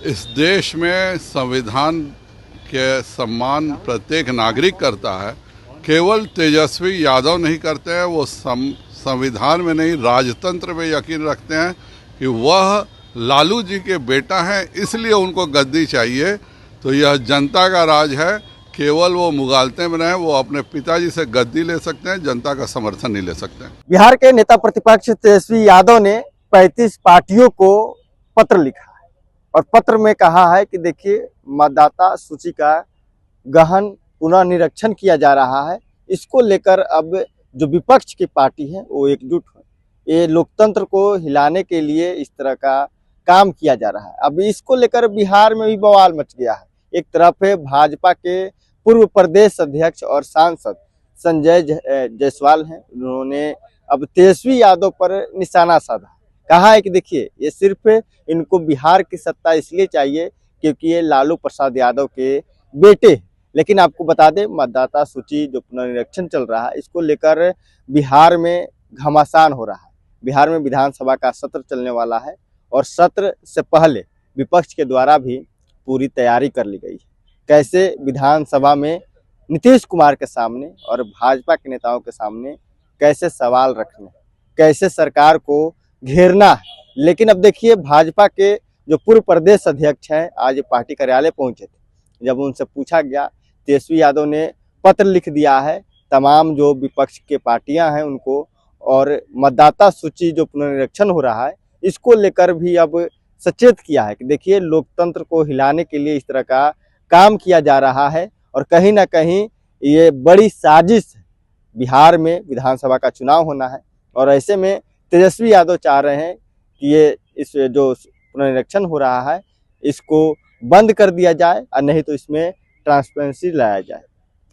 इस देश में संविधान के सम्मान प्रत्येक नागरिक करता है। केवल तेजस्वी यादव नहीं करते हैं, वो संविधान में नहीं राजतंत्र में यकीन रखते हैं कि वह लालू जी के बेटा हैं, इसलिए उनको गद्दी चाहिए। तो यह जनता का राज है। केवल वो मुगालते में रहें, वो अपने पिताजी से गद्दी ले सकते हैं, जनता का समर्थन नहीं ले सकते हैं। बिहार के नेता प्रतिपक्ष तेजस्वी यादव ने 35 पार्टियों को पत्र लिखा है और पत्र में कहा है कि देखिए, मतदाता सूची का गहन पुनर्निरीक्षण किया जा रहा है। इसको लेकर अब जो विपक्ष की पार्टी है वो एकजुट है। ये लोकतंत्र को हिलाने के लिए इस तरह का काम किया जा रहा है। अब इसको लेकर बिहार में भी बवाल मच गया है। एक तरफ है भाजपा के पूर्व प्रदेश अध्यक्ष और सांसद संजय जायसवाल हैं, उन्होंने अब तेजस्वी यादव पर निशाना साधा। कहा है कि देखिए, ये सिर्फ इनको बिहार की सत्ता इसलिए चाहिए क्योंकि ये लालू प्रसाद यादव के बेटे हैं। लेकिन आपको बता दें, मतदाता सूची जो पुनर्निरीक्षण चल रहा है, इसको लेकर बिहार में घमासान हो रहा है। बिहार में विधानसभा का सत्र चलने वाला है और सत्र से पहले विपक्ष के द्वारा भी पूरी तैयारी कर ली गई है। कैसे विधानसभा में नीतीश कुमार के सामने और भाजपा के नेताओं के सामने कैसे सवाल रखने, कैसे सरकार को घेरना है। लेकिन अब देखिए, भाजपा के जो पूर्व प्रदेश अध्यक्ष हैं आज पार्टी कार्यालय पहुंचे थे। जब उनसे पूछा गया, तेजस्वी यादव ने पत्र लिख दिया है तमाम जो विपक्ष के पार्टियां हैं उनको, और मतदाता सूची जो पुनर्निरीक्षण हो रहा है इसको लेकर भी अब सचेत किया है कि देखिए, लोकतंत्र को हिलाने के लिए इस तरह का काम किया जा रहा है और कहीं ना कहीं ये बड़ी साजिश है। बिहार में विधानसभा का चुनाव होना है और ऐसे में तेजस्वी यादव चाह रहे हैं कि ये इस जो पुनर्निरीक्षण हो रहा है इसको बंद कर दिया जाए और नहीं तो इसमें ट्रांसपेरेंसी लाया जाए।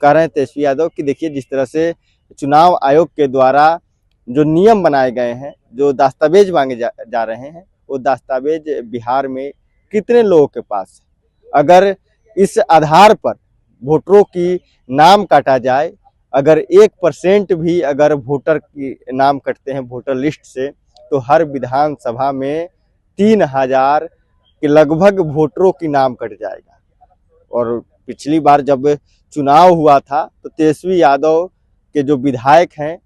कह रहे हैं तेजस्वी यादव कि देखिए, जिस तरह से चुनाव आयोग के द्वारा जो नियम बनाए गए हैं, जो दस्तावेज मांगे जा रहे हैं, वो दस्तावेज बिहार में कितने लोगों के पास है। अगर इस आधार पर वोटरों की नाम काटा जाए, अगर 1% भी अगर वोटर की नाम कटते हैं वोटर लिस्ट से, तो हर विधानसभा में 3000 के लगभग वोटरों की नाम कट जाएगा। और पिछली बार जब चुनाव हुआ था तो तेजस्वी यादव के जो विधायक हैं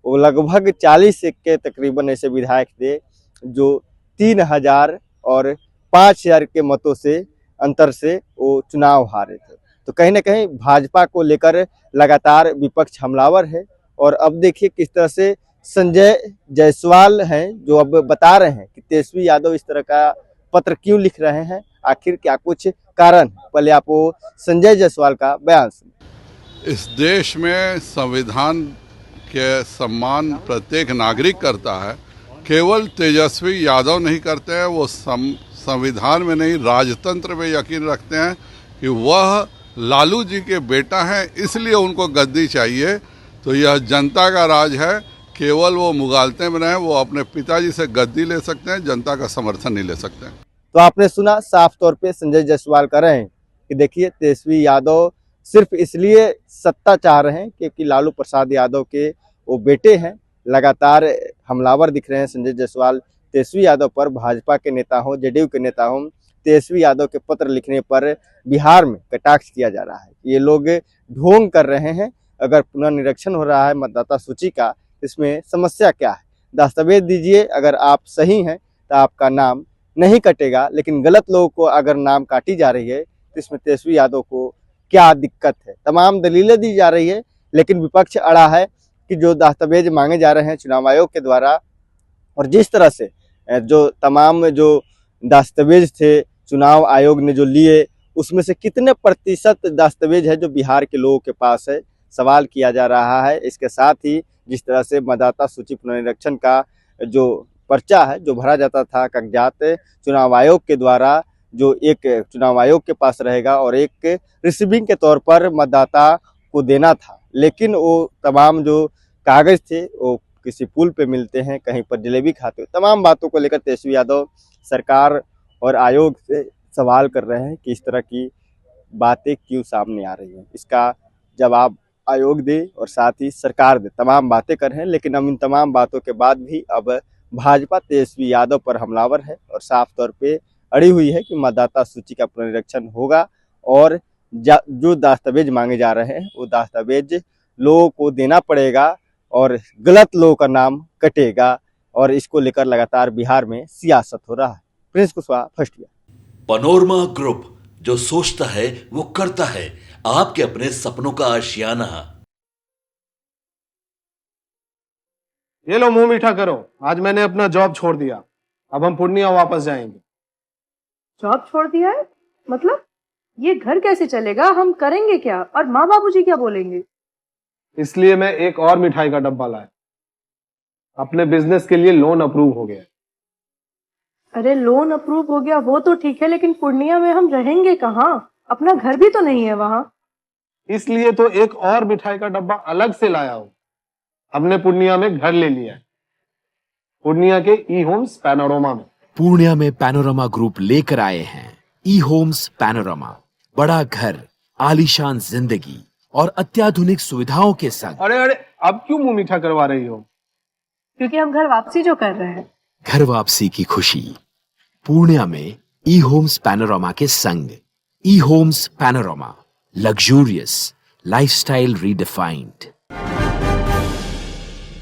वो लगभग 40 के तकरीबन ऐसे विधायक थे जो 3000 और 5000 के मतों से अंतर से वो चुनाव हारे थे। तो कहीं ना कहीं भाजपा को लेकर लगातार विपक्ष हमलावर है। और अब देखिए किस तरह से संजय जायसवाल हैं जो अब बता रहे हैं कि तेजस्वी यादव इस तरह का पत्र क्यों लिख रहे हैं, आखिर क्या कुछ कारण। पहले आप वो संजय जायसवाल का बयान सुनिए। इस देश में संविधान के सम्मान प्रत्येक नागरिक करता है। केवल तेजस्वी यादव नहीं करते हैं, वो संविधान में नहीं राजतंत्र में यकीन रखते हैं कि वह लालू जी के बेटा हैं, इसलिए उनको गद्दी चाहिए। तो यह जनता का राज है। केवल वो मुगालते में रहें, वो अपने पिताजी से गद्दी ले सकते हैं, जनता का समर्थन नहीं ले सकते हैं। तो आपने सुना, साफ तौर पे संजय जायसवाल कह रहे हैं कि देखिए, तेजस्वी यादव सिर्फ इसलिए सत्ता चाह रहे हैं क्योंकि लालू प्रसाद यादव के वो बेटे हैं। लगातार हमलावर दिख रहे हैं संजय जायसवाल तेजस्वी यादव पर। भाजपा के नेता हों, जेडीयू के नेता हों, तेजस्वी यादव के पत्र लिखने पर बिहार में कटाक्ष किया जा रहा है। ये लोग ढोंग कर रहे हैं। अगर पुनर्निरीक्षण हो रहा है मतदाता सूची का, इसमें समस्या क्या है? दस्तावेज दीजिए, अगर आप सही हैं तो आपका नाम नहीं कटेगा। लेकिन गलत लोगों को अगर नाम काटी जा रही है तो इसमें तेजस्वी यादव को क्या दिक्कत है? तमाम दलीलें दी जा रही है, लेकिन विपक्ष अड़ा है कि जो दस्तावेज मांगे जा रहे हैं चुनाव आयोग के द्वारा, और जिस तरह से जो तमाम जो दस्तावेज थे चुनाव आयोग ने जो लिए, उसमें से कितने प्रतिशत दस्तावेज है जो बिहार के लोगों के पास है, सवाल किया जा रहा है। इसके साथ ही जिस तरह से मतदाता सूची पुनर्निरीक्षण का जो पर्चा है जो भरा जाता था, कागजात चुनाव आयोग के द्वारा, जो एक चुनाव आयोग के पास रहेगा और एक रिसीविंग के तौर पर मतदाता को देना था। लेकिन वो तमाम जो कागज थे वो किसी पुल पे मिलते हैं, कहीं पर जलेबी खाते हो। तमाम बातों को लेकर तेजस्वी यादव सरकार और आयोग से सवाल कर रहे हैं कि इस तरह की बातें क्यों सामने आ रही हैं। इसका जवाब आयोग दे और साथ ही सरकार दे। तमाम बातें कर रहे हैं, लेकिन अब इन तमाम बातों के बाद भी अब भाजपा तेजस्वी यादव पर हमलावर है और साफ तौर पे अड़ी हुई है कि मतदाता सूची का पुनरीक्षण होगा और जो दस्तावेज मांगे जा रहे हैं वो दस्तावेज लोगों को देना पड़ेगा और गलत लोगों का नाम कटेगा और इसको लेकर लगातार बिहार में सियासत हो रहा है। Prince Kushwaha, first year. Panorama group, जो सोचता है वो करता है। आपके अपने सपनों का आशियाना। ये लो मुंह मीठा करो, आज मैंने अपना जॉब छोड़ दिया, अब हम पूर्णिया वापस जाएंगे। जॉब छोड़ दिया है? मतलब ये घर कैसे चलेगा? हम करेंगे क्या? और माँ बाबूजी क्या बोलेंगे? इसलिए मैं एक और मिठाई का डब्बा लाया। अपने बिजनेस के लिए लोन अप्रूव हो गया। अरे लोन अप्रूव हो गया वो तो ठीक है, लेकिन पूर्णिया में हम रहेंगे कहाँ? अपना घर भी तो नहीं है वहां। इसलिए तो एक और मिठाई का डब्बा अलग से लाया हूं। हमने पूर्णिया में घर ले लिया है, पूर्णिया के ई होम्स पैनोरमा में। पूर्णिया में पैनोरमा ग्रुप लेकर आए हैं ई होम्स पैनोरमा। बड़ा घर, आलीशान जिंदगी और अत्याधुनिक सुविधाओं के संग। अरे अरे, अब क्यों मुंह मीठा करवा रही हो? क्योंकि हम घर वापसी जो कर रहे हैं। घर वापसी की खुशी पूर्णिया में ई होम्स पैनोरमा के संग। E Homes Panorama, luxurious lifestyle redefined.